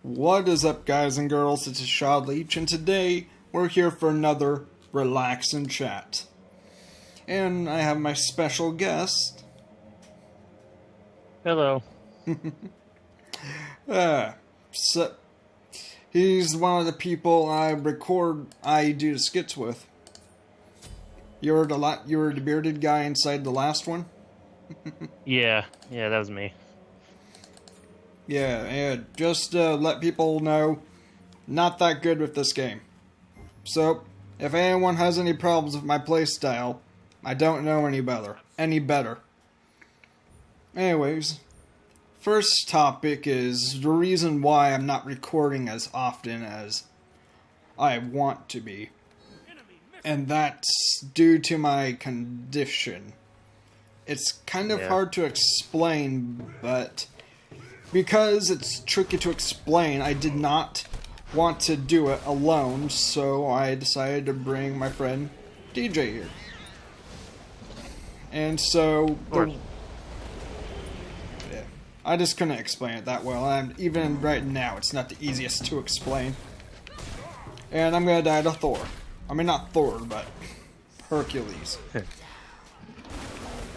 What is up, guys and girls? This is Shad Leach, and today we're here for another Relax and Chat. And I have my special guest. Hello. So he's one of the people I do the skits with. You were the bearded guy inside the last one? Yeah, that was me. Yeah, just let people know, not that good with this game. So, if anyone has any problems with my playstyle, I don't know any better. Anyways, first topic is the reason why I'm not recording as often as I want to be. And that's due to my condition. It's kind of hard to explain, but because it's tricky to explain, I did not want to do it alone, so I decided to bring my friend DJ here. And so, I just couldn't explain it that well, and even right now, it's not the easiest to explain. And I'm gonna die to Thor. I mean, not Thor, but Hercules.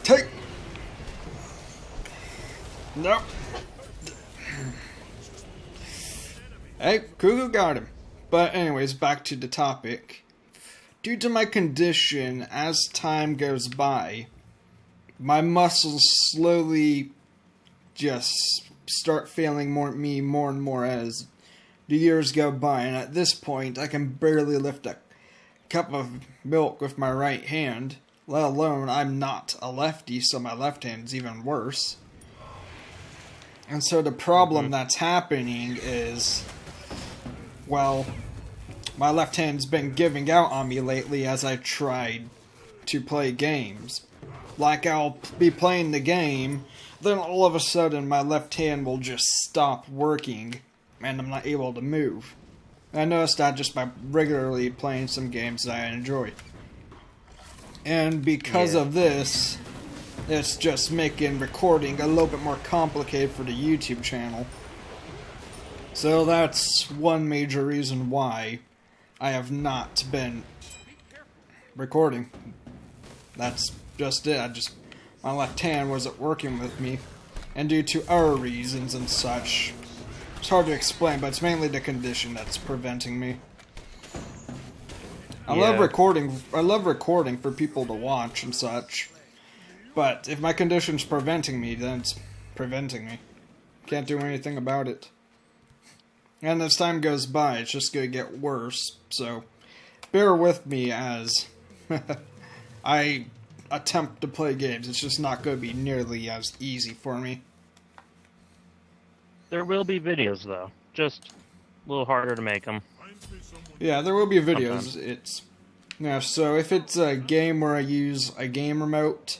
Take! Nope. Hey, Cuckoo got him. But anyways, back to the topic. Due to my condition, as time goes by, my muscles slowly just start failing more and more as the years go by. And at this point, I can barely lift a cup of milk with my right hand, let alone I'm not a lefty, so my left hand's even worse. And so the problem that's happening is, well, my left hand's been giving out on me lately as I tried to play games. Like, I'll be playing the game, then all of a sudden my left hand will just stop working, and I'm not able to move. I noticed that just by regularly playing some games that I enjoy. And because of this, it's just making recording a little bit more complicated for the YouTube channel. So that's one major reason why I have not been recording. That's just it. My left hand wasn't working with me. And due to other reasons and such, it's hard to explain, but it's mainly the condition that's preventing me. I love recording for people to watch and such. But if my condition's preventing me, then it's preventing me. Can't do anything about it. And as time goes by, it's just gonna get worse, so bear with me as I attempt to play games. It's just not gonna be nearly as easy for me. There will be videos, though. Just a little harder to make them. Yeah, there will be videos. Sometimes. So if it's a game where I use a game remote,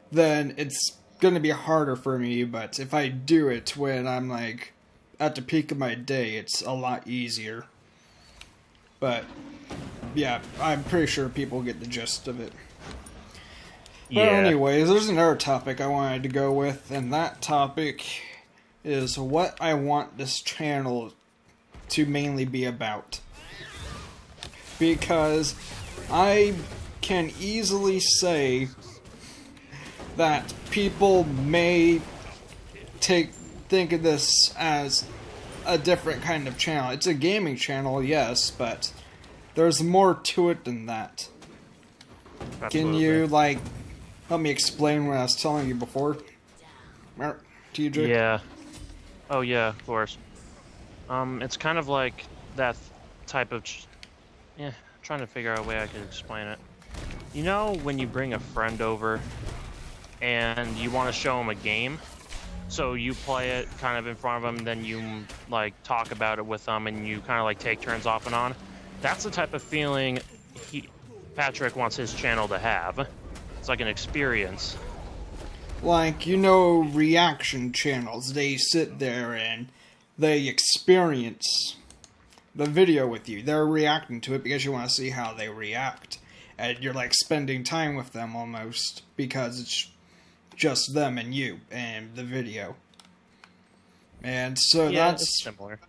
then it's gonna be harder for me, but if I do it when I'm like at the peak of my day, it's a lot easier. But yeah, I'm pretty sure people get the gist of it. But anyways, there's another topic I wanted to go with, and that topic is what I want this channel to mainly be about. Because I can easily say that people may think of this as a different kind of channel. It's a gaming channel, yes, but there's more to it than that. Absolutely. Can you, help me explain what I was telling you before? TJ? Yeah. Oh, yeah, of course. It's kind of like that type of... trying to figure out a way I could explain it. You know when you bring a friend over and you want to show them a game? So you play it kind of in front of them, then you talk about it with them, and you kind of take turns off and on. That's the type of feeling Patrick wants his channel to have. It's like an experience. Reaction channels. They sit there and they experience the video with you. They're reacting to it because you want to see how they react. And you're spending time with them almost because it's just them and you and the video. And so Yeah, that's it's similar.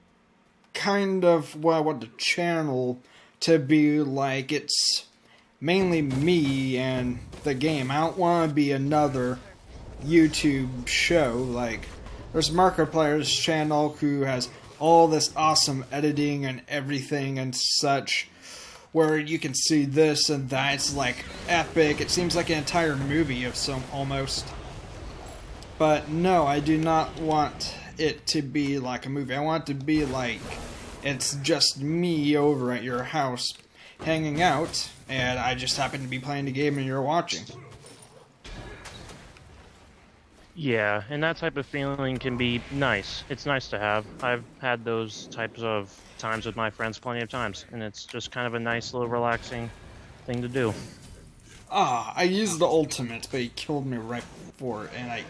kind of what I want the channel to be like. It's mainly me and the game. I don't want to be another YouTube show. Like, there's Markiplier's channel who has all this awesome editing and everything and such, where you can see this and that. It's like epic. It seems like an entire movie of some almost. But no, I do not want it to be like a movie. I want it to be like it's just me over at your house hanging out, and I just happen to be playing the game and you're watching. Yeah, and that type of feeling can be nice. It's nice to have. I've had those types of times with my friends plenty of times, and it's just kind of a nice little relaxing thing to do. Ah, I used the ultimate, but he killed me right before it, and I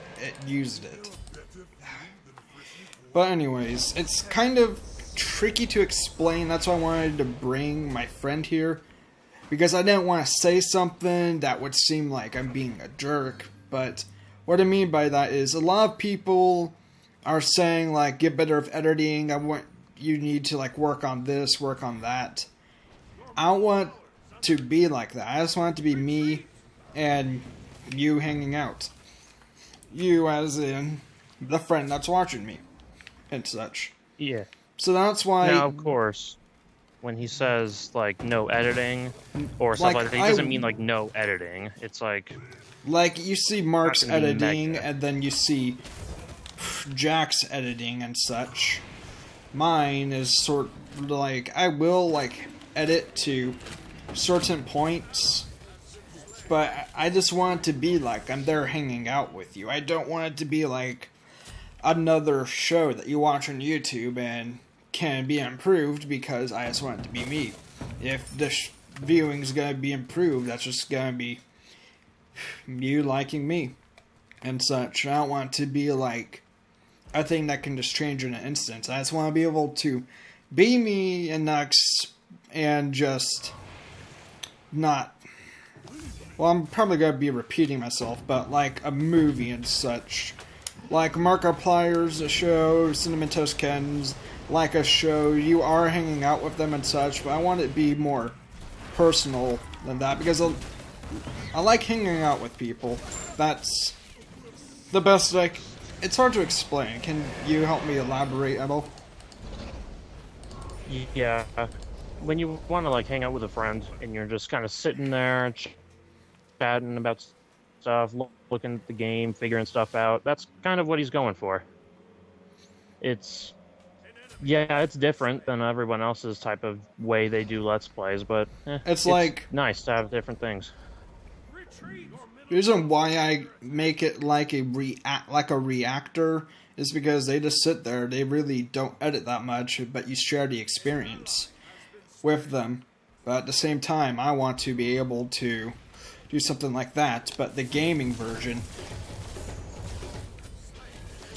used it. But anyways, it's kind of tricky to explain. That's why I wanted to bring my friend here, because I didn't want to say something that would seem like I'm being a jerk. But what I mean by that is a lot of people are saying, like, get better at editing. You need to, like, work on this, work on that. I don't want to be like that. I just want it to be me and you hanging out. You as in the friend that's watching me and such. Yeah. So that's why... Now, of course, when he says, like, no editing or stuff like that, he doesn't mean, like, no editing. It's like... Like, you see Mark's Not gonna be editing, mega. and then you see Jack's editing and such. Mine is sort of like, I will, like, edit to certain points, but I just want it to be like I'm there hanging out with you. I don't want it to be like another show that you watch on YouTube and can be improved, because I just want it to be me. If the viewing's gonna be improved, that's just gonna be you liking me and such. I don't want it to be like a thing that can just change in an instant. I just want to be able to be me and just not... Well, I'm probably going to be repeating myself, but like a movie and such. Like Markiplier's a show, Cinnamon Toast Ken's like a show. You are hanging out with them and such, but I want it to be more personal than that, because I like hanging out with people. That's the best it's hard to explain. Can you help me elaborate at all? Yeah. When you want to, like, hang out with a friend, and you're just kind of sitting there, chatting about stuff, looking at the game, figuring stuff out, that's kind of what he's going for. It's different than everyone else's type of way they do Let's Plays, but it's like nice to have different things. the reason why I make it like a reactor is because they just sit there. They really don't edit that much, but you share the experience with them. But at the same time, I want to be able to do something like that, but the gaming version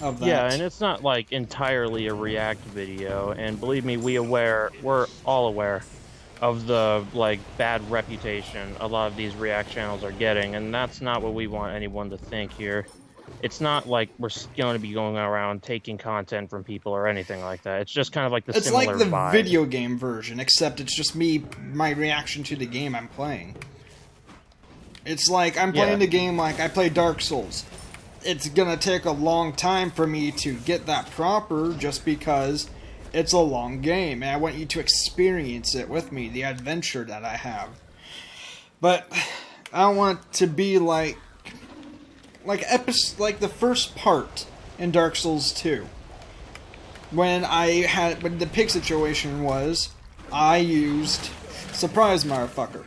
of that. Yeah, and it's not like entirely a React video, and believe me, we're all aware of the, like, bad reputation a lot of these React channels are getting, and that's not what we want anyone to think here. It's not like we're going to be going around taking content from people or anything like that. It's just kind of like the similar vibe. It's like the video game version, except it's just me, my reaction to the game I'm playing. It's like I'm playing the game like I play Dark Souls. It's gonna take a long time for me to get that proper, just because it's a long game, and I want you to experience it with me, the adventure that I have. But I don't want it to be like the first part in Dark Souls 2. When the pig situation was, I used Surprise Motherfucker.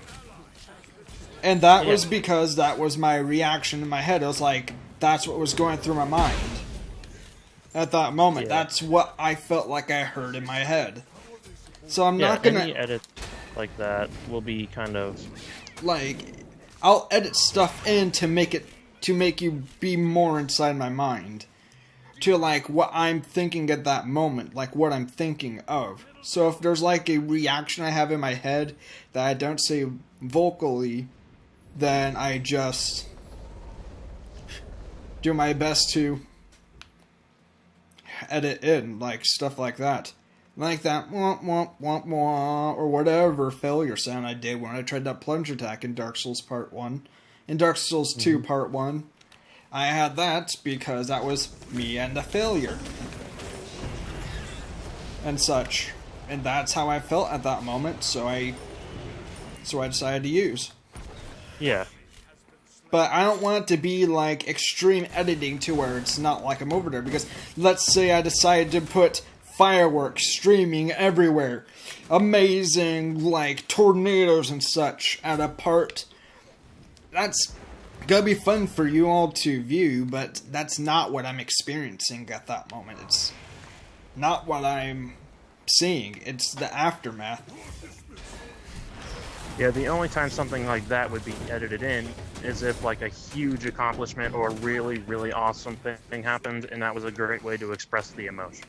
And that was because that was my reaction in my head. I was like, that's what was going through my mind at that moment. Yeah. That's what I felt like I heard in my head. So I'm not gonna... any edit like that will be kind of... Like, I'll edit stuff in to make you be more inside my mind. To, like, what I'm thinking at that moment. Like, what I'm thinking of. So if there's, like, a reaction I have in my head that I don't say vocally, then I just do my best to edit in, like stuff like that. Like that womp womp womp womp or whatever failure sound I did when I tried that plunge attack in Dark Souls Part 1. In Dark Souls 2 Part 1. I had that because that was me and the failure. And such. And that's how I felt at that moment, so I decided to use. Yeah. But I don't want it to be like extreme editing to where it's not like I'm over there, because let's say I decided to put fireworks streaming everywhere. Amazing, like tornadoes and such at a part. That's gonna be fun for you all to view, but that's not what I'm experiencing at that moment. It's not what I'm seeing. It's the aftermath. Yeah, the only time something like that would be edited in is if like a huge accomplishment or a really, really awesome thing happened, and that was a great way to express the emotion.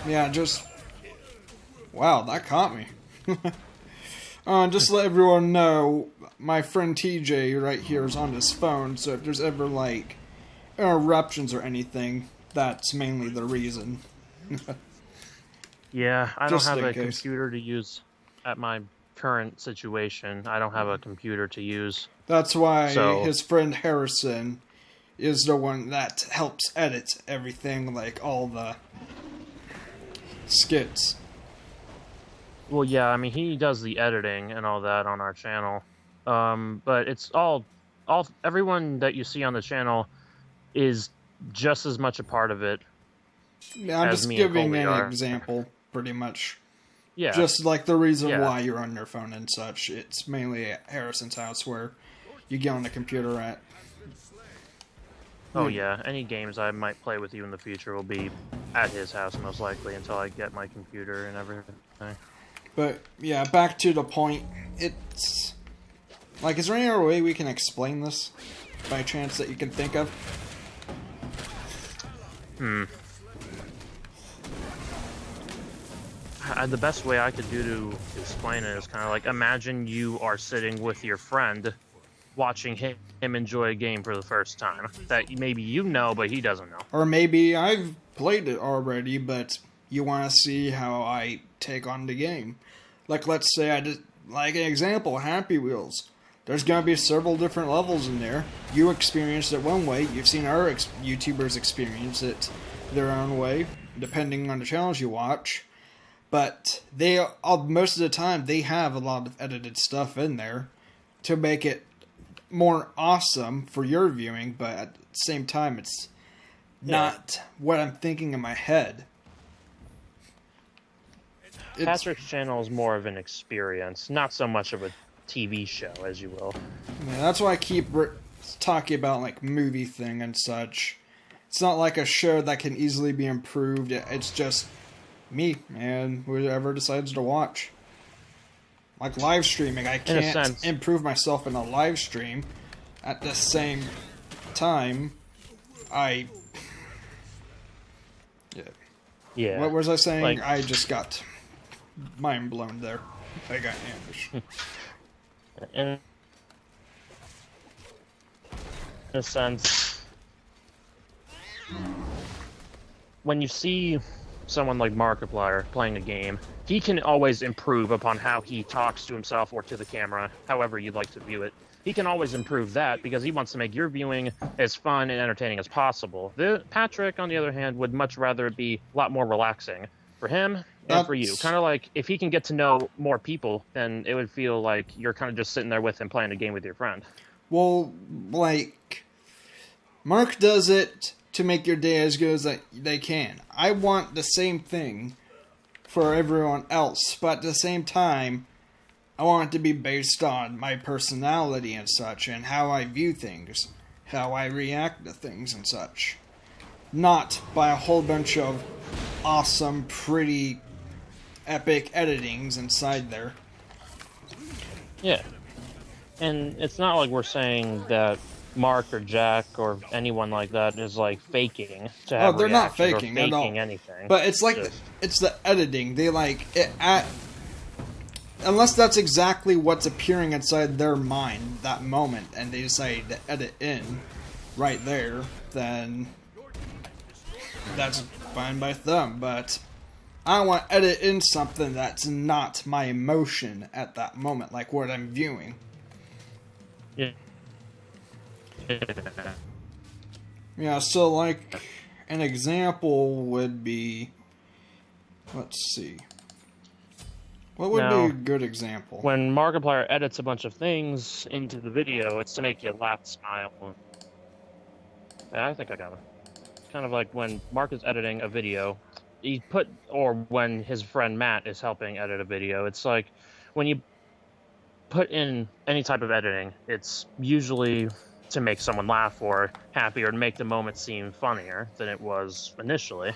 Yeah, just... Wow, that caught me. Just to let everyone know, my friend TJ right here is on his phone, so if there's ever, like, interruptions or anything, that's mainly the reason. Yeah, I don't Just have in a case. computer to use at my current situation. I don't have a computer to use. That's why So- his friend Harrison is the one that helps edit everything, like all the skits. Well, yeah, I mean, he does the editing and all that on our channel. But it's all everyone that you see on the channel is just as much a part of it. Yeah, I'm As just me and giving Colby an are. example, pretty much. Yeah. Just like the reason Yeah. why you're on your phone and such. It's mainly at Harrison's house where you get on the computer at. Oh yeah, any games I might play with you in the future will be at his house most likely until I get my computer and everything. But, yeah, back to the point. It's... Like, is there any other way we can explain this? By chance that you can think of? The best way I could do to explain it is kind of like, imagine you are sitting with your friend watching him enjoy a game for the first time that maybe you know but he doesn't know. Or maybe I've played it already, but you want to see how I take on the game. Like, let's say I did, like an example, Happy Wheels. There's going to be several different levels in there. You experienced it one way. You've seen our YouTubers experience it their own way, depending on the channels you watch. But they, most of the time, they have a lot of edited stuff in there to make it more awesome for your viewing, but at the same time, it's not what I'm thinking in my head. Patrick's channel is more of an experience, not so much of a TV show, as you will. Yeah, that's why I keep talking about like movie thing and such. It's not like a show that can easily be improved. It's just me and whoever decides to watch. Like live streaming, I In a can't sense. improve myself in a live stream. At the same time, Yeah. what was I saying? Like- I just got mind blown there. I got ambushed. In a sense, when you see someone like Markiplier playing a game, he can always improve upon how he talks to himself or to the camera, however you'd like to view it. He can always improve that because he wants to make your viewing as fun and entertaining as possible. Patrick, on the other hand, would much rather it be a lot more relaxing for him and for you. That's- Kind of like if he can get to know more people, then it would feel like you're kind of just sitting there with him playing a game with your friend. Well, like, Mark does it to make your day as good as they can. I want the same thing for everyone else, but at the same time, I want it to be based on my personality and such, and how I view things, how I react to things and such. Not by a whole bunch of awesome, pretty, epic editings inside there. Yeah. And it's not like we're saying that Mark or Jack or anyone like that is like faking to have they're not reactions or faking at all. anything. But it's like, Just- it's the editing. They like it unless that's exactly what's appearing inside their mind that moment, and they decide to edit in right there, then that's fine by them, but I want to edit in something that's not my emotion at that moment, like what I'm viewing. Yeah. Yeah, so like an example would be, let's see. What would be a good example? When Markiplier edits a bunch of things into the video, it's to make you laugh, smile. Yeah, I think I got it. Kind of like when Mark is editing a video, or when his friend Matt is helping edit a video, it's like when you put in any type of editing, it's usually to make someone laugh or happy or to make the moment seem funnier than it was initially.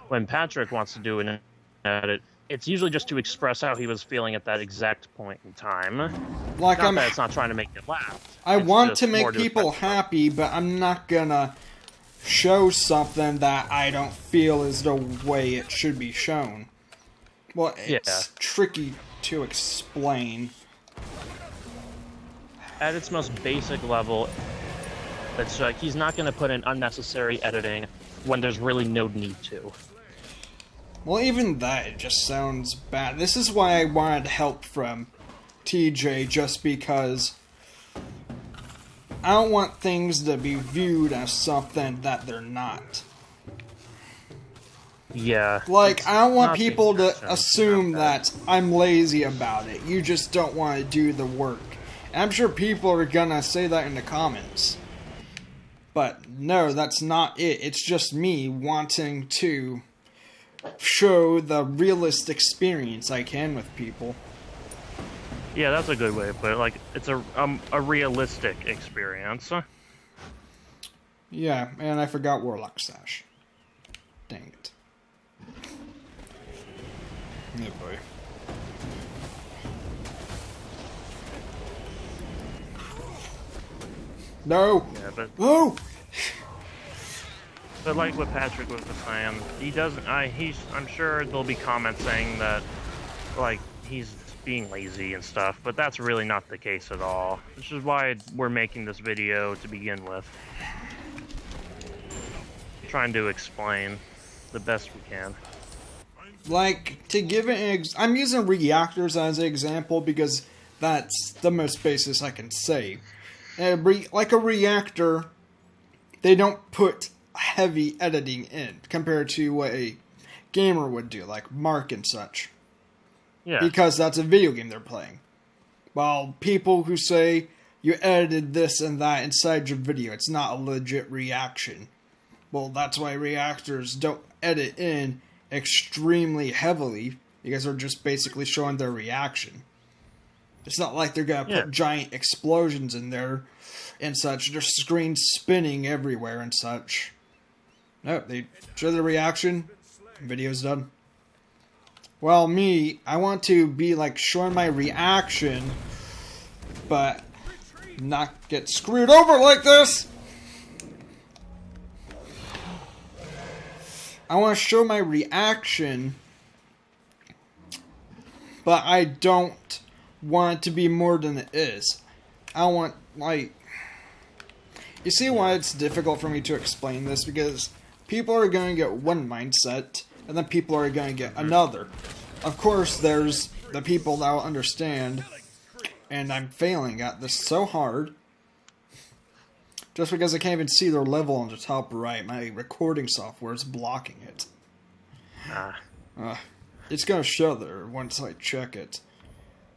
When Patrick wants to do an edit, it's usually just to express how he was feeling at that exact point in time. Like that it's not trying to make you laugh. I want to make people happy, but I'm not gonna show something that I don't feel is the way it should be shown. Well, it's tricky to explain. At its most basic level, it's like he's not going to put in unnecessary editing when there's really no need to. Well, even that, it just sounds bad. This is why I wanted help from TJ, just because I don't want things to be viewed as something that they're not. Yeah. Like, I don't want people to assume that I'm lazy about it. You just don't want to do the work. And I'm sure people are gonna say that in the comments. But no, that's not it. It's just me wanting to show the realist experience I can with people. Yeah, that's a good way to put it. Like, it's a realistic experience. Yeah, and I forgot Warlock Sash. Dang it. Yeah, boy. No! Yeah, but... No! But like what Patrick was saying, he doesn't... I'm sure there'll be comments saying that, like, he's being lazy and stuff, but that's really not the case at all. Which is why we're making this video to begin with. Trying to explain the best we can. Like, to give it I'm using reactors as an example because that's the most basis I can say. Like a reactor, they don't put heavy editing in compared to what a gamer would do, like Mark and such. Yeah. Because that's a video game they're playing. While people who say you edited this and that inside your video, it's not a legit reaction. Well, that's why reactors don't edit in extremely heavily, because they're just basically showing their reaction. It's not like they're gonna put giant explosions in there and such. Their screen spinning everywhere and such. No, they show the reaction, video's done. Well, me, I want to be like showing my reaction, but not get screwed over like this. I want to show my reaction, but I don't want it to be more than it is. I want, like... You see why it's difficult for me to explain this? Because people are going to get one mindset, and then people are going to get another. Of course, there's the people that will understand, and I'm failing at this so hard. Just because I can't even see their level on the top right, my recording software is blocking it. It's going to show there once I check it.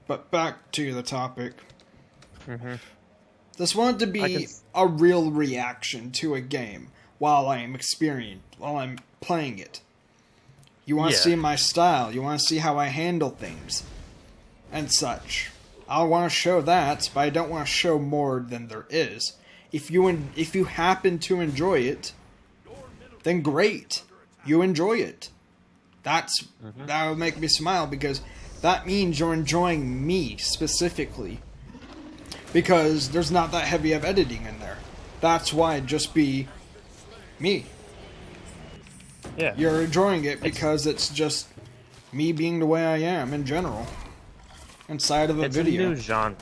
But back to the topic. This wanted to be a real reaction to a game while I'm playing it. You want to see my style, you want to see how I handle things, and such. I want to show that, but I don't want to show more than there is. If you happen to enjoy it, then great. You enjoy it. That would make me smile, because that means you're enjoying me specifically. Because there's not that heavy of editing in there. That's why it'd just be me. Yeah. You're enjoying it because it's just me being the way I am in general. Inside of a video. It's a new genre.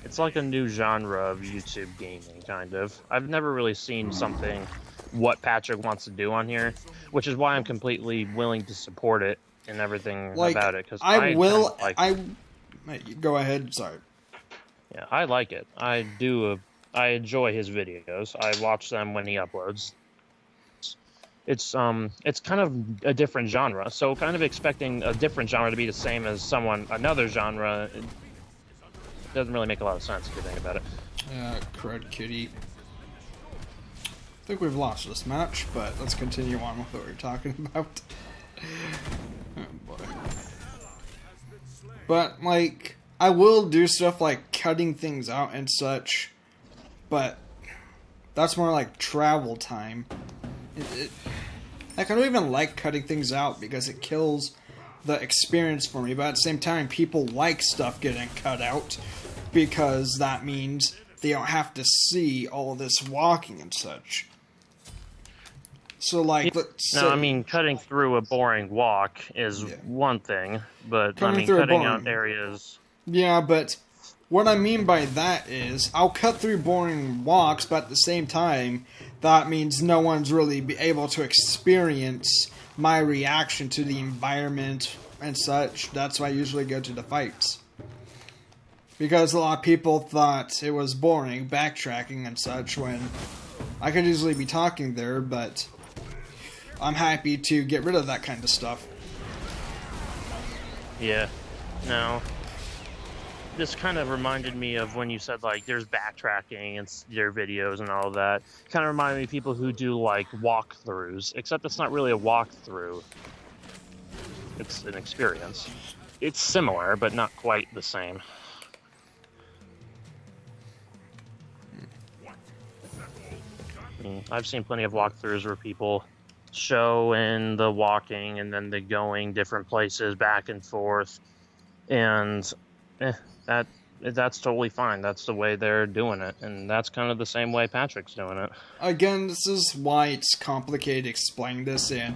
It's like a new genre of YouTube gaming, kind of. I've never really seen something what Patrick wants to do on here, which is why I'm completely willing to support it and everything Like, about it. Because I will. kind of like, Go ahead. Sorry. yeah, I like it. I do. I enjoy his videos. I watch them when he uploads. It's kind of a different genre. So kind of expecting a different genre to be the same as another genre, it doesn't really make a lot of sense if you think about it. Crud kitty. I think we've lost this match, but let's continue on with what we're talking about. Oh boy. But, like, I will do stuff like cutting things out and such, but that's more like travel time. Like, I don't even like cutting things out because it kills the experience for me, but at the same time, people like stuff getting cut out because that means they don't have to see all this walking and such. So, like, let's say... No, I mean, cutting through a boring walk is one thing, but, cutting out areas... Yeah, but what I mean by that is, I'll cut through boring walks, but at the same time, that means no one's really be able to experience my reaction to the environment and such. That's why I usually go to the fights. Because a lot of people thought it was boring, backtracking and such, when I could easily be talking there, but I'm happy to get rid of that kind of stuff. Yeah. No. This kind of reminded me of when you said, like, there's backtracking and their videos and all of that. Kind of reminded me of people who do, like, walkthroughs, except it's not really a walkthrough. It's an experience. It's similar, but not quite the same. I've seen plenty of walkthroughs where people show in the walking and then the going different places back and forth, and that's totally fine. That's the way they're doing it, and that's kind of the same way Patrick's doing it. Again, this is why it's complicated explaining this, and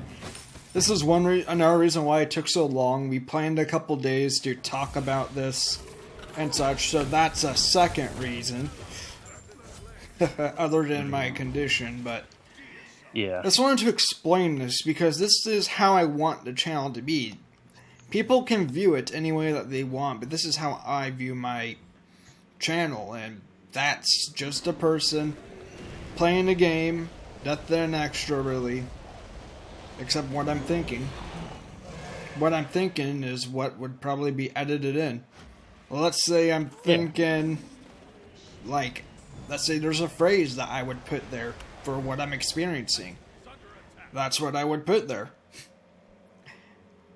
this is another reason why it took so long. We planned a couple days to talk about this and such, so that's a second reason, other than my condition, but yeah. I just wanted to explain this because this is how I want the channel to be. People can view it any way that they want, but this is how I view my channel, and that's just a person playing a game, nothing extra really, except what I'm thinking. What I'm thinking is what would probably be edited in. Well, let's say I'm thinking, like, let's say there's a phrase that I would put there for what I'm experiencing. That's what I would put there.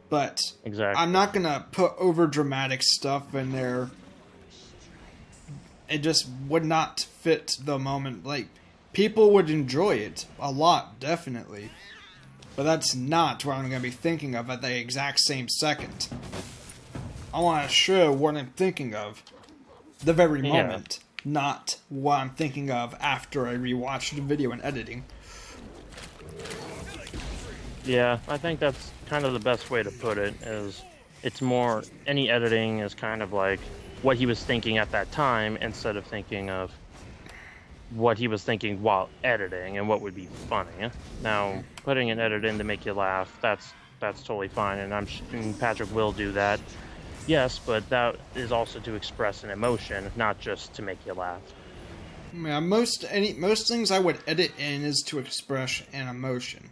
But exactly. I'm not going to put over dramatic stuff in there. It just would not fit the moment. Like, people would enjoy it a lot, definitely. But that's not what I'm going to be thinking of at the exact same second. I want to show what I'm thinking of the very moment, not what I'm thinking of after I rewatch the video and editing. Yeah, I think that's kind of the best way to put it, is it's more, any editing is kind of like what he was thinking at that time instead of thinking of what he was thinking while editing and what would be funny. Now, putting an edit in to make you laugh, that's totally fine, and Patrick will do that. Yes, but that is also to express an emotion, not just to make you laugh. Yeah, most things I would edit in is to express an emotion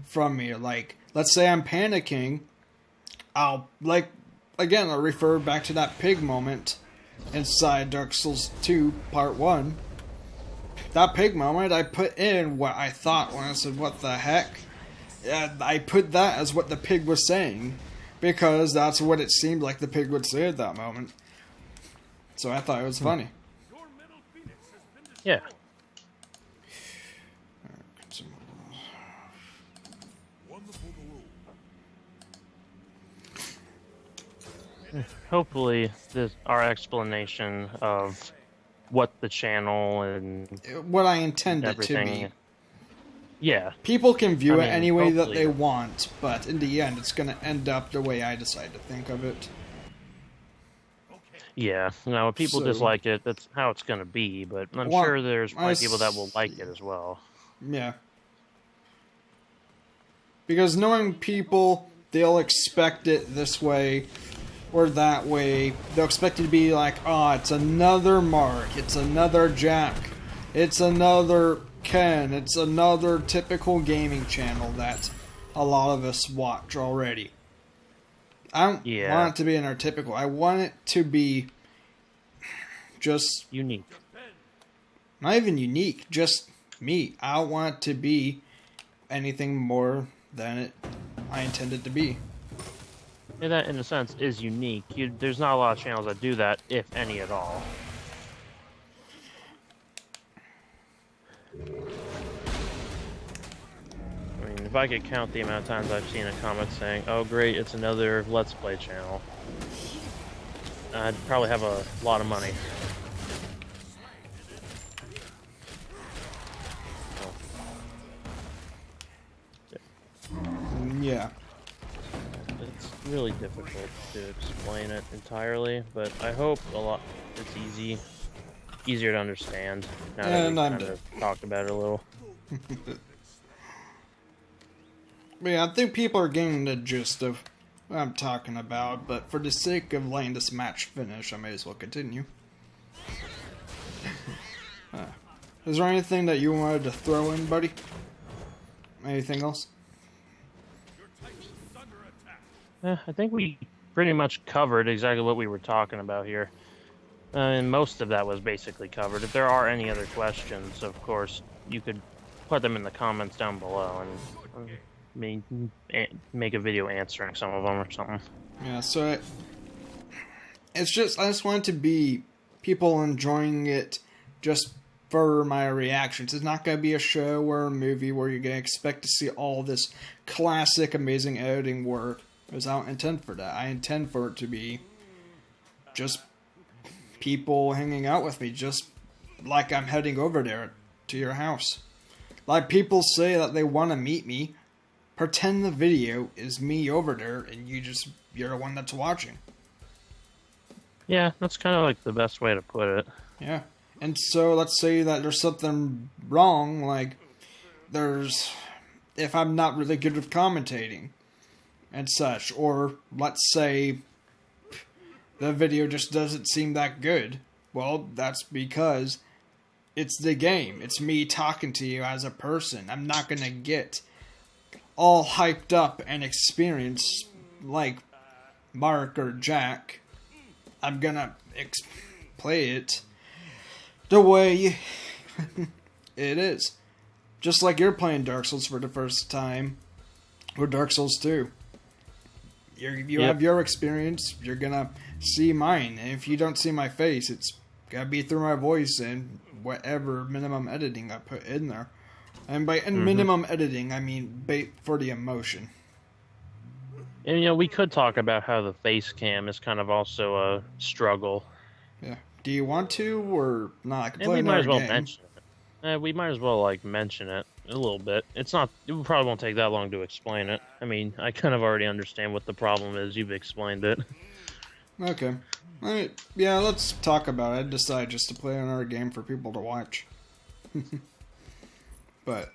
from me. Like, let's say I'm panicking, I'll refer back to that pig moment inside Dark Souls 2 Part 1. That pig moment, I put in what I thought when I said, what the heck? I put that as what the pig was saying, because that's what it seemed like the pig would say at that moment. So I thought it was funny. Yeah. Hopefully, our explanation of what the channel and what I intend it to be. Yeah. People can view it any way that they want, but in the end, it's going to end up the way I decide to think of it. Yeah, if people dislike it, that's how it's going to be, but I'm sure there's probably people that will like it as well. Yeah. Because knowing people, they'll expect it this way or that way. They'll expect it to be like, oh, it's another Mark, it's another Jack, it's another Ken, it's another typical gaming channel that a lot of us watch already. I don't want it to be an typical. I want it to be just unique. Not even unique, just me. I don't want it to be anything more than I intended to be. And that, in a sense, is unique. There's not a lot of channels that do that, if any at all. I mean, if I could count the amount of times I've seen a comment saying, "Oh, great, it's another Let's Play channel," I'd probably have a lot of money. Yeah. It's really difficult to explain it entirely, but I hope it's easier to understand now that we've kind of talked about it a little. Yeah, I think people are getting the gist of what I'm talking about, but for the sake of letting this match finish, I may as well continue. Is there anything that you wanted to throw in, buddy? Anything else? I think we pretty much covered exactly what we were talking about here. And most of that was basically covered. If there are any other questions, of course, you could put them in the comments down below and make a video answering some of them or something. Yeah, so I just want it to be people enjoying it just for my reactions. It's not going to be a show or a movie where you're going to expect to see all this classic, amazing editing work. Because I don't intend for that. I intend for it to be just people hanging out with me, just like I'm heading over there to your house. Like people say that they want to meet me, pretend the video is me over there and you're the one that's watching. Yeah, that's kind of like the best way to put it. Yeah. And so let's say that there's something wrong, like if I'm not really good with commentating and such, or let's say the video just doesn't seem that good. Well, that's because it's the game. It's me talking to you as a person. I'm not going to get all hyped up and experience like Mark or Jack. I'm going to play it the way it is. Just like you're playing Dark Souls for the first time, or Dark Souls 2. You have your experience, you're gonna see mine. And if you don't see my face, it's gotta be through my voice and whatever minimum editing I put in there. And by minimum editing, I mean for the emotion. And, we could talk about how the face cam is kind of also a struggle. Yeah. Do you want to, or not? I can play we might as well game. mention it. We might as well, mention it a little bit. It probably won't take that long to explain it. I mean, I kind of already understand what the problem is. You've explained it. Okay. Yeah, let's talk about it. I decided just to play another game for people to watch. But,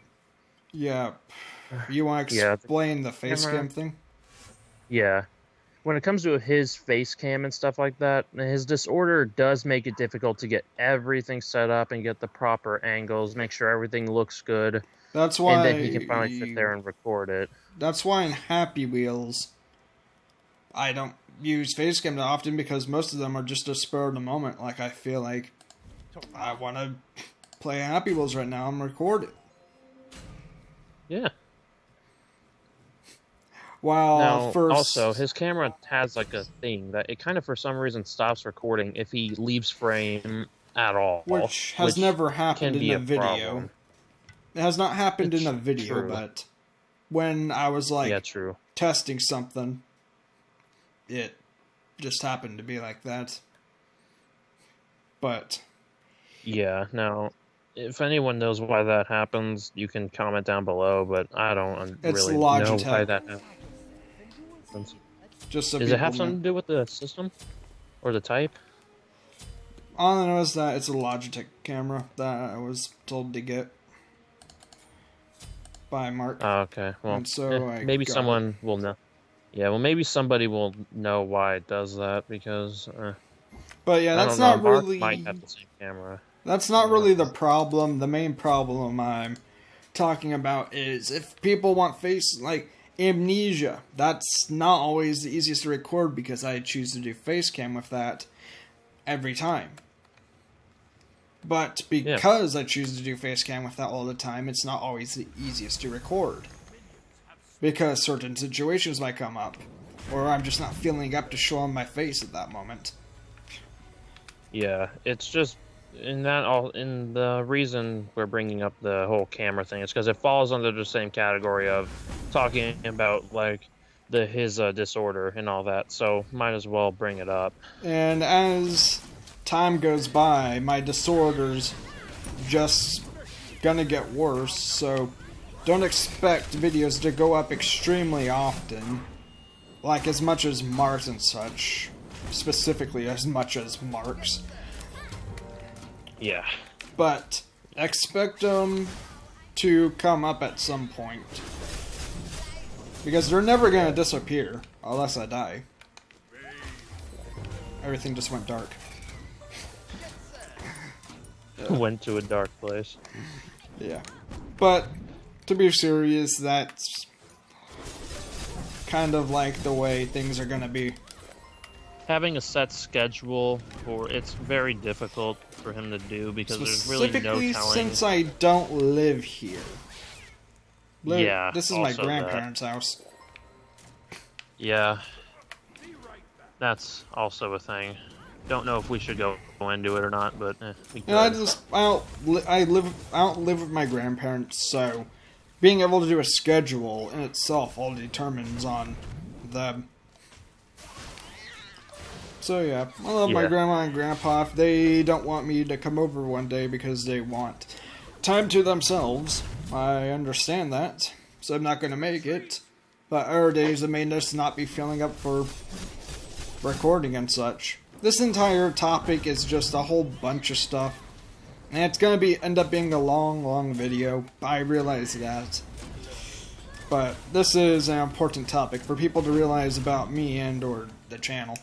yeah. You want to explain the face cam thing? Yeah. When it comes to his face cam and stuff like that, his disorder does make it difficult to get everything set up and get the proper angles, make sure everything looks good. That's why... And then he can finally sit there and record it. That's why in Happy Wheels, I don't use face cam that often, because most of them are just a spur of the moment. Like, I feel like I want to play Happy Wheels right now and record it. Yeah. While also, his camera has a thing that it kind of for some reason stops recording if he leaves frame at all. Which has never happened in a video. Problem. It has not happened in a video, but when I was testing something, it just happened to be like that. But yeah, now if anyone knows why that happens, you can comment down below, but I don't really know why that happens. Just so does it have something to do with the system or the type? All I know is that it's a Logitech camera that I was told to get. by Mark. Oh, okay. Well, And so I maybe got someone will know. Yeah, well, maybe somebody will know why it does that because But yeah, I that's don't know. not Mark really. might have the same camera. That's not really the problem. The main problem I'm talking about is if people want face like Amnesia. That's not always the easiest to record because I choose to do face cam with that every time. But because I choose to do face cam with that all the time, it's not always the easiest to record. Because certain situations might come up, or I'm just not feeling up to showing my face at that moment. Yeah, it's just in the reason we're bringing up the whole camera thing is because it falls under the same category of talking about like his disorder and all that. So might as well bring it up. And as time goes by, my disorder's just gonna get worse, so don't expect videos to go up extremely often. Like as much as Mark's and such. Specifically as much as Mark's. Yeah. But expect them to come up at some point. Because they're never gonna disappear, unless I die. Everything just went dark. Went to a dark place. Yeah. But, to be serious, that's kind of like the way things are gonna be. Having a set schedule it's very difficult for him to do because there's really no telling. Since I don't live here. Yeah. This is my grandparents' house. Yeah. That's also a thing. Don't know if we should go into it or not, but we could. I don't live with my grandparents, so being able to do a schedule in itself all determines on them. So yeah, I love my grandma and grandpa. If they don't want me to come over one day because they want time to themselves, I understand that. So I'm not going to make it. But other days I may just not be feeling up for recording and such. This entire topic is just a whole bunch of stuff. And it's going to end up being a long video. I realize that. But this is an important topic for people to realize about me and or the channel.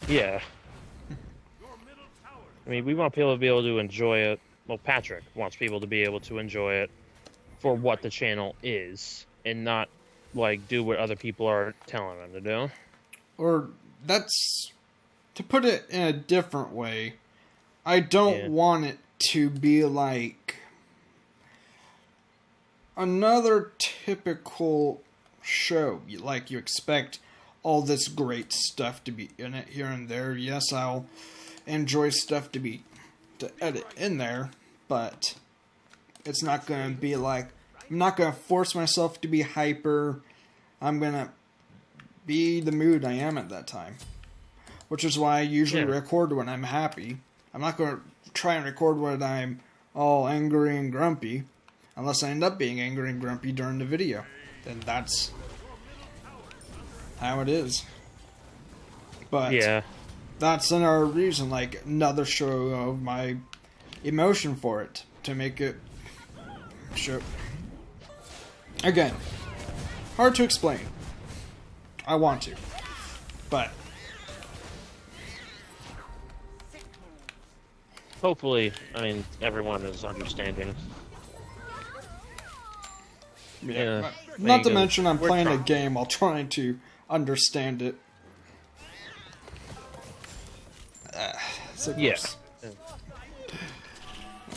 Yeah. I mean, we want people to be able to enjoy it. Well, Patrick wants people to be able to enjoy it for what the channel is and not, like, do what other people are telling them to do. Or, that's... To put it in a different way, I don't want it to be like another typical show. Like, you expect all this great stuff to be in it here and there. Yes, I'll enjoy stuff to edit in there, but it's not going to be like, I'm not going to force myself to be hyper. I'm going to be the mood I am at that time. Which is why I usually record when I'm happy. I'm not going to try and record when I'm all angry and grumpy, unless I end up being angry and grumpy during the video. Then that's how it is. But that's another reason, like another show of my emotion for it, to make it show. Again, hard to explain. I want to, but hopefully, I mean, everyone is understanding. Yeah, not to mention I'm playing a game while trying to understand it.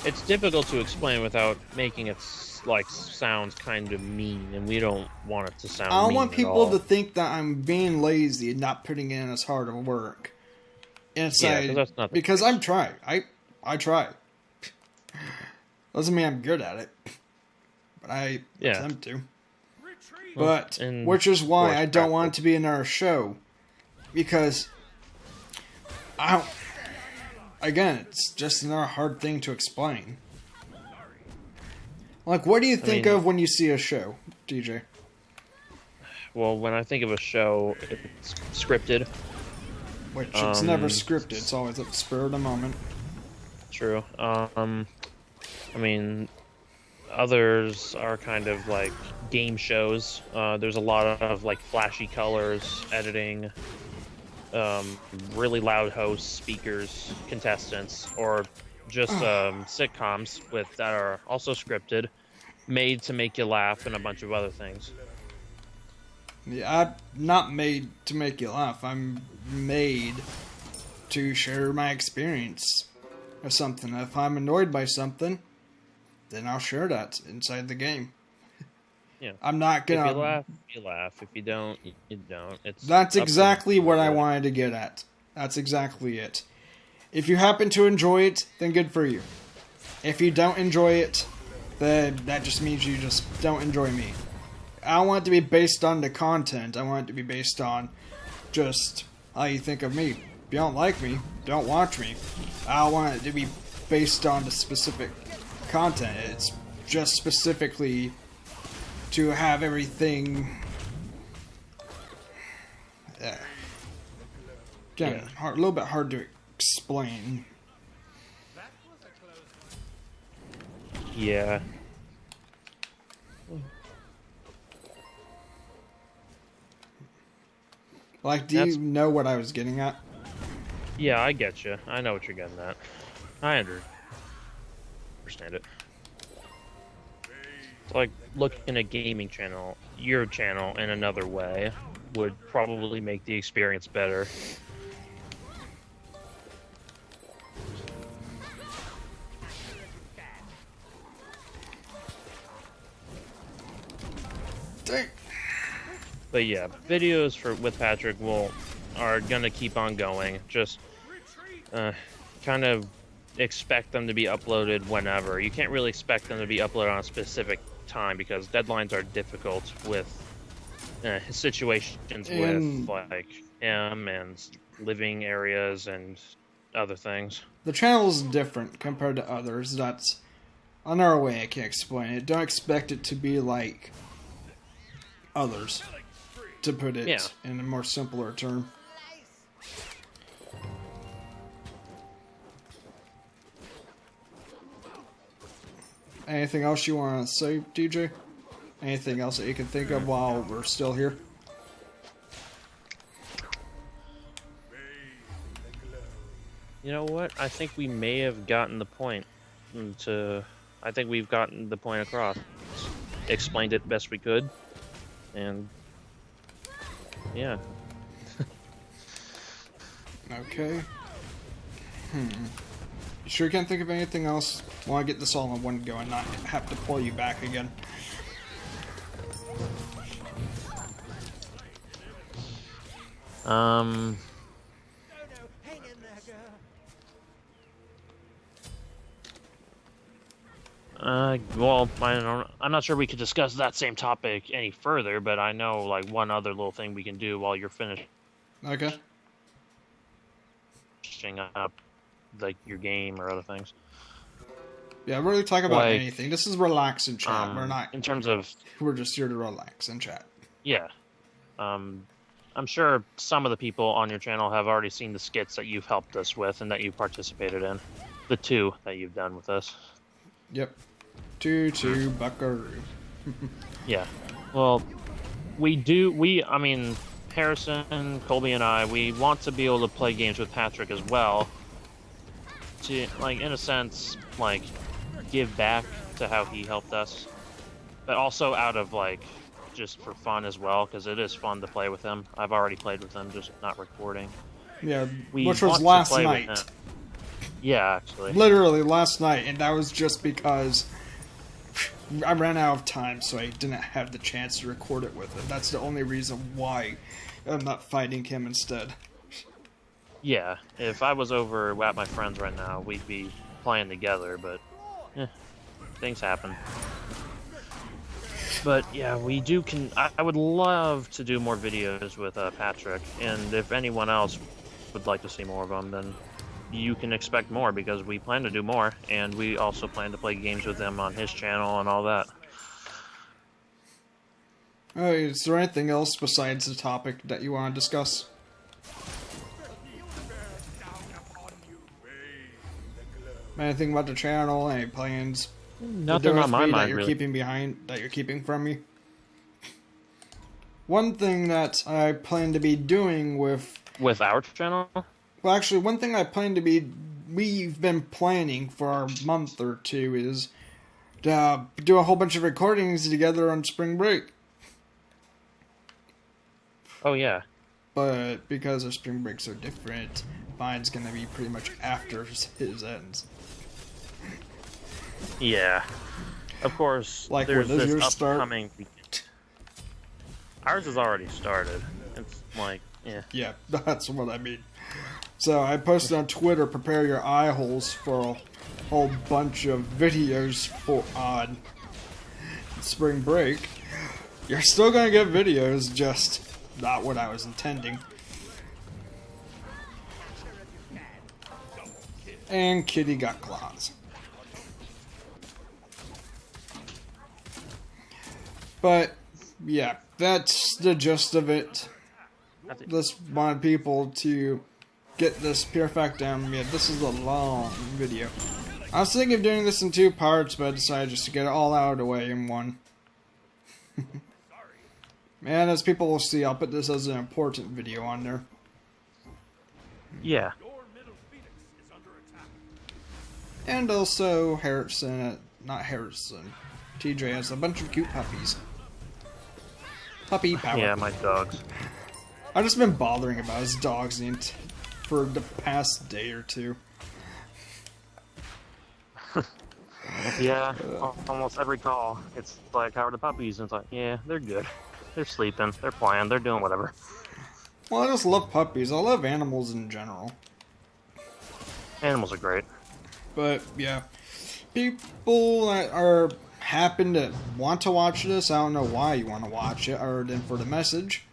It's difficult to explain without making it like sound kind of mean, and we don't want it to sound mean. I don't want people to think that I'm being lazy and not putting in as hard of work inside, that's not because I'm trying. I try. Doesn't mean I'm good at it, but I attempt to. But which is why I don't want it to be another show, because again, it's just another hard thing to explain. Like, what do you think of when you see a show, DJ? Well, when I think of a show, it's scripted. Which it's never scripted. It's always at the spur of the moment. True. I mean, Others are kind of like game shows. There's a lot of like flashy colors, editing, really loud hosts, speakers, contestants, or just sitcoms with that are also scripted, made to make you laugh, and a bunch of other things. Yeah, I'm not made to make you laugh. I'm made to share my experience of something. If I'm annoyed by something, then I'll share that inside the game. Yeah. I'm not gonna. If you laugh, you laugh. If you don't, you don't. That's up to exactly you. what I wanted to get at. That's exactly it. If you happen to enjoy it, then good for you. If you don't enjoy it, then that just means you just don't enjoy me. I don't want it to be based on the content. I want it to be based on just how you think of me. If you don't like me, don't watch me. I don't want it to be based on the specific content. It's just specifically to have everything. Again, Yeah. a little bit hard to explain. Yeah. Like, do you know what I was getting at? Yeah, I get you. I know what you're getting at. I understand it. It's like looking at gaming channel, your channel, in another way would probably make the experience better. Dang. But yeah, videos with Patrick are gonna keep on going. Just kind of expect them to be uploaded whenever. You can't really expect them to be uploaded on a specific time because deadlines are difficult with situations with like him and living areas and other things. The channel is different compared to others. That's another way I can explain it. Don't expect it to be like others, to put it in a more simpler term. Anything else you want to say, DJ? Anything else that you can think of while we're still here? You know what? I think we may have gotten the point I think we've gotten the point across. Explained it best we could. And yeah. Okay. You sure you can't think of anything else? Want to get this all in one go and not have to pull you back again. Well, I'm not sure we could discuss that same topic any further, but I know like one other little thing we can do while you're finishing Okay. up like your game or other things. Yeah, we're really talking about Like, anything. This is relax and chat. We're not. In terms of We're just here to relax and chat. yeah. I'm sure some of the people on your channel have already seen the skits that you've helped us with and that you've participated in. The 2 that you've done with us. Yep. Two buckaroo. Yeah. Well, I mean, Harrison, Colby, and I, we want to be able to play games with Patrick as well. To, like, in a sense, like, give back to how he helped us. But also out of, like, just for fun as well, because it is fun to play with him. I've already played with him, just not recording. Yeah, We which want was to last play with night. him. Yeah, actually. Literally last night, and that was just because I ran out of time, so I didn't have the chance to record it with him. That's the only reason why I'm not fighting him instead. Yeah, if I was over at my friend's right now, we'd be playing together, but things happen. But yeah, I would love to do more videos with Patrick, and if anyone else would like to see more of them, then you can expect more, because we plan to do more, and we also plan to play games with him on his channel and all that. Is there anything else besides the topic that you want to discuss? Anything about the channel? Any plans? Nothing on my that mind, you're really. keeping from me. One thing that I plan to be doing with, With our channel? well, actually, one thing we've been planning for a month or two is to do a whole bunch of recordings together on spring break. Oh, yeah. But because our spring breaks are different, mine's gonna be pretty much after his ends. Yeah. Of course, Like, there's when does this yours start? upcoming weekend. Ours has already started. It's like, yeah. Yeah, that's what I mean. So I posted on Twitter, prepare your eye holes for a whole bunch of videos for on spring break. You're still gonna get videos, just not what I was intending. And Kitty got claws. But, yeah, that's the gist of it. That's it. Just wanted people to get this pure fact down. Yeah, this is a long video. I was thinking of doing this in 2 parts, but I decided just to get it all out of the way in one. And as people will see, I'll put this as an important video on there. Yeah. And also, not Harrison, TJ has a bunch of cute puppies. Puppy power. Yeah, my dogs. I've just been bothering about his dogs for the past day or two. Yeah, almost every call, it's like, how are the puppies? And it's like, yeah, they're good. They're sleeping, they're playing, they're doing whatever. Well, I just love puppies. I love animals in general. Animals are great. But, yeah. People that happen to want to watch this, I don't know why you want to watch it, other than for the message.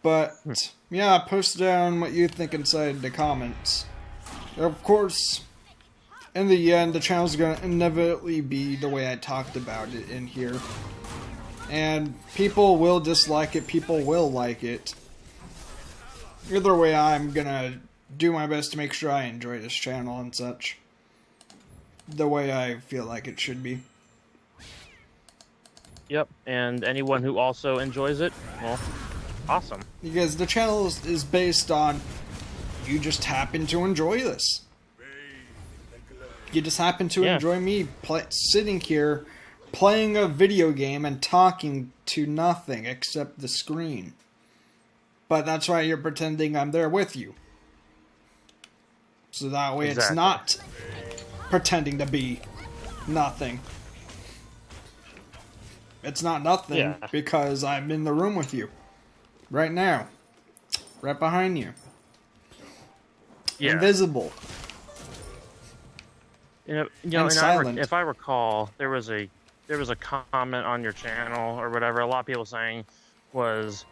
But, yeah, post down what you think inside the comments. Of course, in the end, the channel's going to inevitably be the way I talked about it in here. And people will dislike it, people will like it. Either way, I'm going to do my best to make sure I enjoy this channel and such. The way I feel like it should be. Yep, and anyone who also enjoys it, well, awesome. Because the channel is based on, you just happen to enjoy this. You just happen to enjoy me sitting here, playing a video game and talking to nothing except the screen. But that's why you're pretending I'm there with you. So that way it's not pretending to be nothing. It's not nothing because I'm in the room with you. Right now. Right behind you. Yeah. Invisible. And silent. if I recall, there was a comment on your channel or whatever. A lot of people saying was,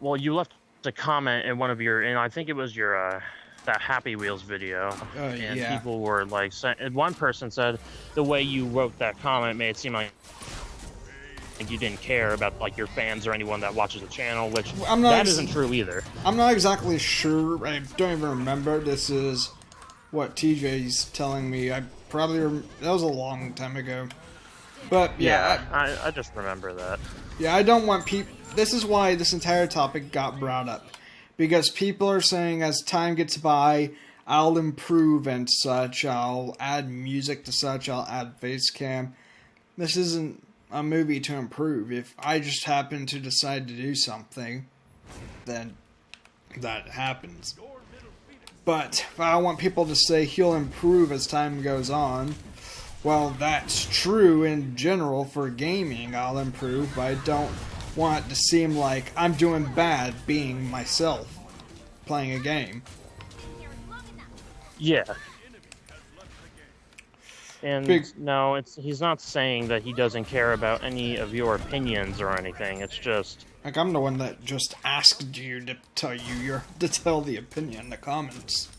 well, you left a comment in one of your, and I think it was your that Happy Wheels video, and people were like, one person said the way you wrote that comment made it seem like you didn't care about like your fans or anyone that watches the channel, which that isn't true either. I'm not exactly sure. I don't even remember. This is what TJ's telling me. I probably that was a long time ago. But yeah, I just remember that. Yeah, I don't want people. This is why this entire topic got brought up, because people are saying as time gets by, I'll improve and such. I'll add music to such. I'll add face cam. This isn't a movie to improve. If I just happen to decide to do something, then that happens. But if I want people to say he'll improve as time goes on, well, that's true in general for gaming. I'll improve, but I don't want it to seem like I'm doing bad being myself, playing a game. Yeah. And no, he's not saying that he doesn't care about any of your opinions or anything. It's just like I'm the one that just asked you to tell the opinion in the comments.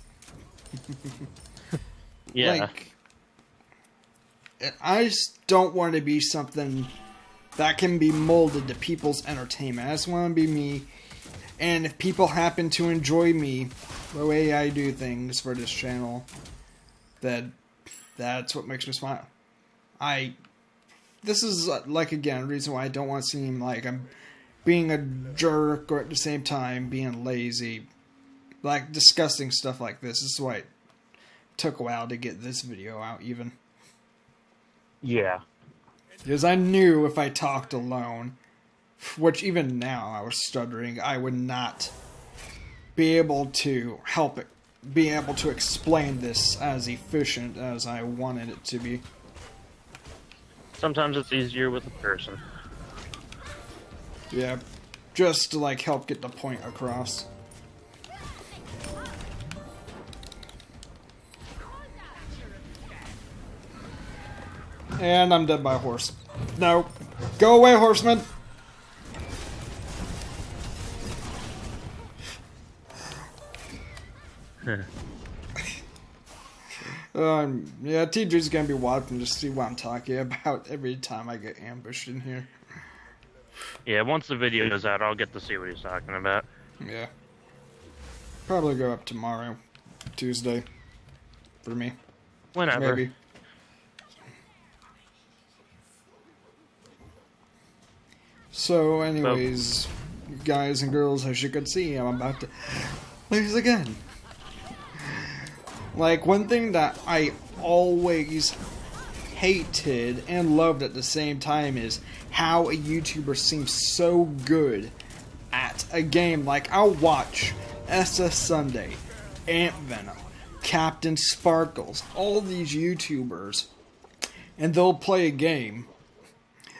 Yeah. Like, I just don't want to be something that can be molded to people's entertainment. I just want to be me. And if people happen to enjoy me, the way I do things for this channel, then that's what makes me smile. This is, like, again, a reason why I don't want to seem like I'm being a jerk or at the same time being lazy. Like, discussing stuff like this. This is why it took a while to get this video out, even. Yeah. Because I knew if I talked alone, which even now I was stuttering, I would not be able to help it, be able to explain this as efficient as I wanted it to be. Sometimes it's easier with a person. Yeah, just to, like, help get the point across. And I'm dead by a horse. No. Go away, horseman! Yeah, TJ's gonna be watching to see what I'm talking about every time I get ambushed in here. Yeah, once the video goes out, I'll get to see what he's talking about. Yeah. Probably go up tomorrow, Tuesday, for me. Whenever. Maybe. So, anyways, guys and girls, as you can see, I'm about to lose again. Like, one thing that I always hated and loved at the same time is how a YouTuber seems so good at a game. Like, I'll watch SS Sunday, Ant Venom, Captain Sparkles, all these YouTubers, and they'll play a game.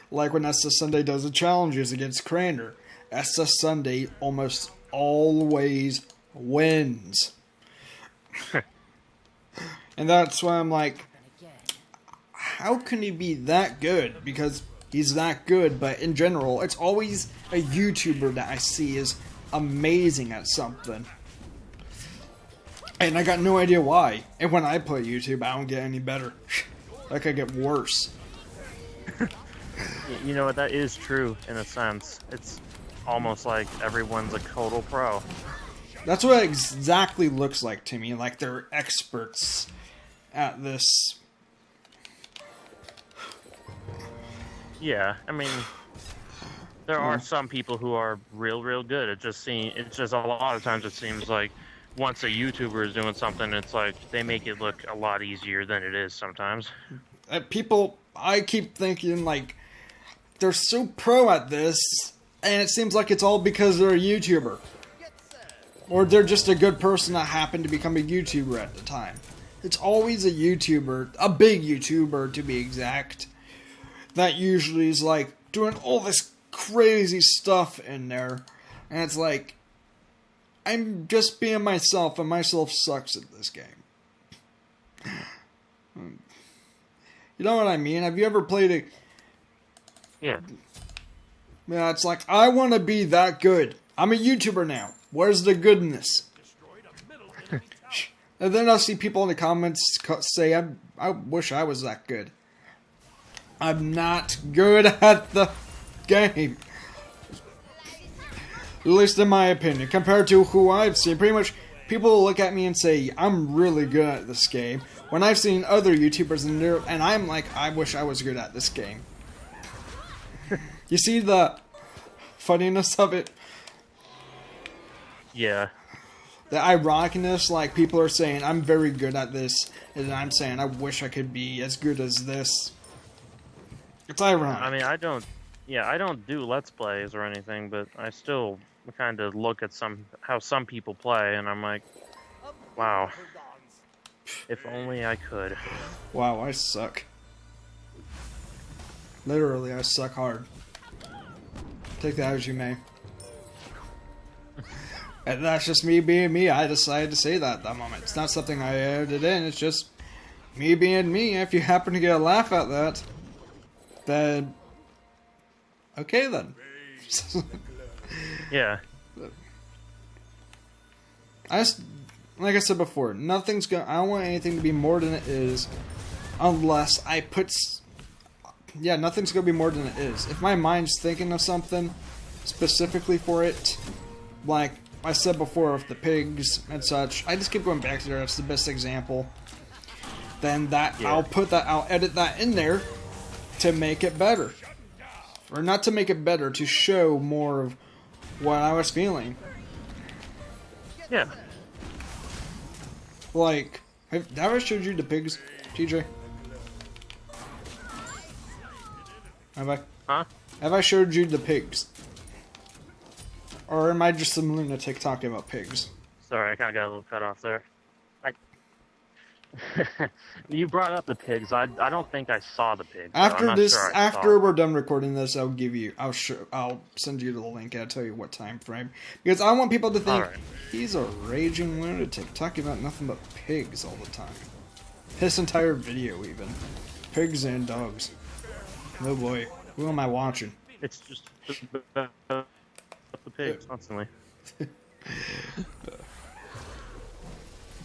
Like when SS Sunday does the challenges against Craner, SS Sunday almost always wins. And that's why I'm like, how can he be that good? Because he's that good, but in general, it's always a YouTuber that I see is amazing at something. And I got no idea why. And when I play YouTube, I don't get any better. Like, I get worse. You know what, that is true in a sense. It's almost like everyone's a total pro. That's what it exactly looks like to me. Like, they're experts at this. Yeah, I mean, there are some people who are real good. It's just a lot of times it seems like once a YouTuber is doing something, it's like they make it look a lot easier than it is sometimes. People, I keep thinking, like, they're so pro at this, and it seems like it's all because they're a YouTuber. Or they're just a good person that happened to become a YouTuber at the time. It's always a YouTuber, a big YouTuber to be exact, that usually is like doing all this crazy stuff in there. And it's like, I'm just being myself, and myself sucks at this game. You know what I mean? Have you ever played a... Yeah. Yeah, it's like, I want to be that good. I'm a YouTuber now. Where's the goodness? And then I'll see people in the comments say, I wish I was that good. I'm not good at the game. At least in my opinion. Compared to who I've seen. Pretty much, people look at me and say, I'm really good at this game. When I've seen other YouTubers in there, and I'm like, I wish I was good at this game. You see the funniness of it? Yeah. The ironicness, like, people are saying, I'm very good at this, and I'm saying, I wish I could be as good as this. It's ironic. I mean, I don't do Let's Plays or anything, but I still kind of look at how some people play, and I'm like, wow. If only I could. Wow, I suck. Literally, I suck hard. Take that as you may. And that's just me being me. I decided to say that at that moment. It's not something I added in. It's just me being me. If you happen to get a laugh at that, then... okay, then. Yeah. Like I said before, nothing's gonna... I don't want anything to be more than it is unless I put... yeah, nothing's gonna be more than it is. If my mind's thinking of something specifically for it, like I said before with the pigs and such, I just keep going back to there. That's the best example. Then that, yeah. I'll edit that in there, to make it better. Or not to make it better, to show more of what I was feeling. Yeah. Like, have I showed you the pigs, TJ? Have I? Huh? Have I showed you the pigs? Or am I just some lunatic talking about pigs? Sorry, I kind of got a little cut off there. You brought up the pigs. I don't think I saw the pigs. After we're done recording this, I'll send you the link and I'll tell you what time frame. Because I want people to think he's a raging lunatic talking about nothing but pigs all the time. This entire video even. Pigs and dogs. Oh boy, who am I watching? It's just the pigs constantly.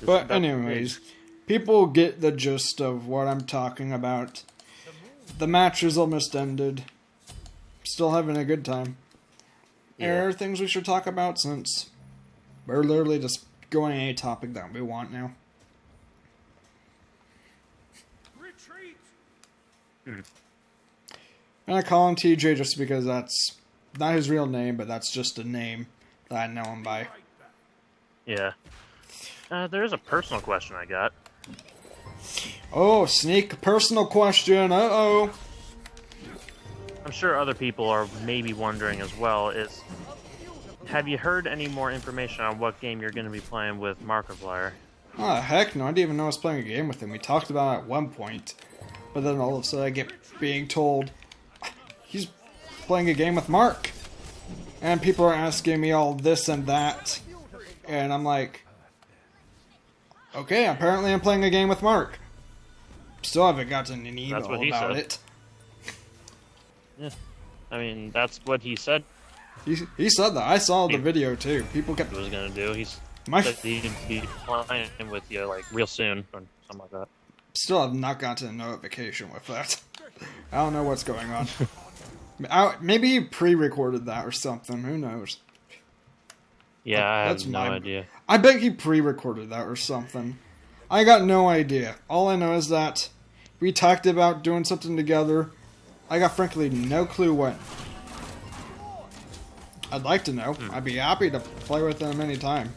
But anyways, people get the gist of what I'm talking about. The match is almost ended. Still having a good time. Yeah. There are things we should talk about since we're literally just going any topic that we want now. Retreat. And I call him TJ just because that's not his real name, but that's just a name that I know him by. Yeah. There's a personal question I got. Oh, sneak personal question. Uh-oh. I'm sure other people are maybe wondering as well, have you heard any more information on what game you're going to be playing with Markiplier? Oh, heck no. I didn't even know I was playing a game with him. We talked about it at one point. But then all of a sudden I get being told he's playing a game with Mark. And people are asking me all this and that. And I'm like, okay, apparently I'm playing a game with Mark. Still haven't gotten an email about it. Yeah. I mean, that's what he said He said that. I saw the video too. People kept... he was going to do. He said My... he'd be playing with you, like, real soon, or something like that. Still have not gotten a notification with that. I don't know what's going on. Maybe he pre-recorded that or something. Who knows? Yeah, I have no idea. I bet he pre-recorded that or something. I got no idea. All I know is that we talked about doing something together. I got frankly no clue when. I'd like to know. I'd be happy to play with him anytime.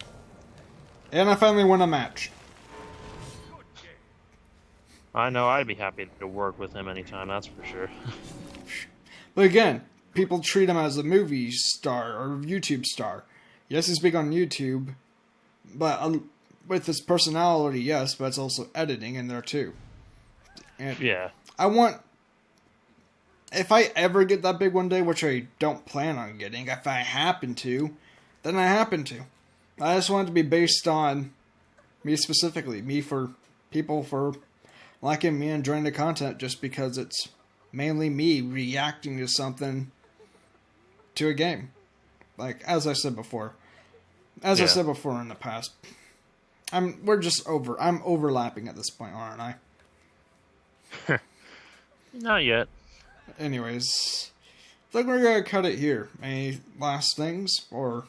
And I finally won a match. I know I'd be happy to work with him anytime, that's for sure. But again, people treat him as a movie star or YouTube star. Yes, he's big on YouTube, but with his personality, yes, but it's also editing in there too. And yeah. I want... If I ever get that big one day, which I don't plan on getting, if I happen to, then I happen to. I just want it to be based on me specifically. Me for people for liking me and enjoying the content just because it's mainly me reacting to something, to a game. Like, as I said before. As I said before in the past. I'm overlapping at this point, aren't I? Not yet. Anyways, I think we're gonna cut it here. Any last things, or?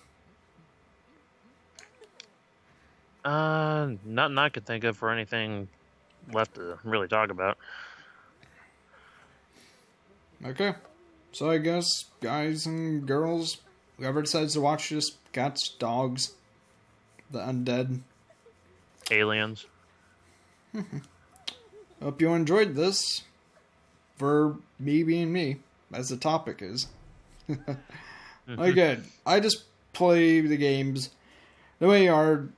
Nothing I could think of for anything left to really talk about. Okay. So I guess, guys and girls, whoever decides to watch this, cats, dogs, the undead. Aliens. Hope you enjoyed this. For me being me, as the topic is. Again, I just play the games the way you are.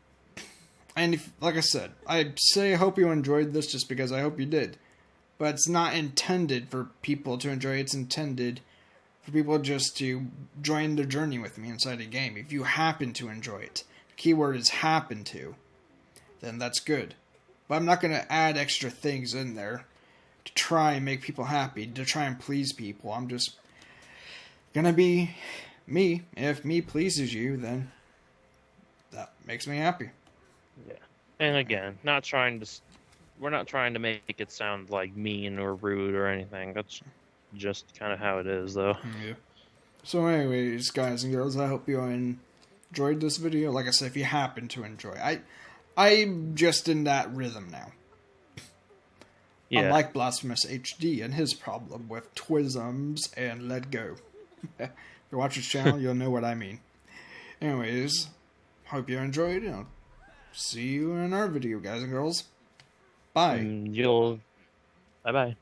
And like I said, I say I hope you enjoyed this just because I hope you did. But it's not intended for people to enjoy. It's intended for people just to join the journey with me inside a game. If you happen to enjoy it, the keyword is happen to, then that's good. But I'm not going to add extra things in there to try and make people happy, to try and please people. I'm just going to be me. If me pleases you, then that makes me happy. Yeah. And again, we're not trying to make it sound like mean or rude or anything. That's just kind of how it is, though. Yeah. So anyways, guys and girls, I hope you enjoyed this video. Like I said, if you happen to enjoy, I'm just in that rhythm now. Yeah. Unlike Blasphemous HD and his problem with twisms and let go. If you watch his channel, you'll know what I mean. Anyways, hope you enjoyed it. I'll see you in our video, guys and girls. Bye. You'll. Bye bye.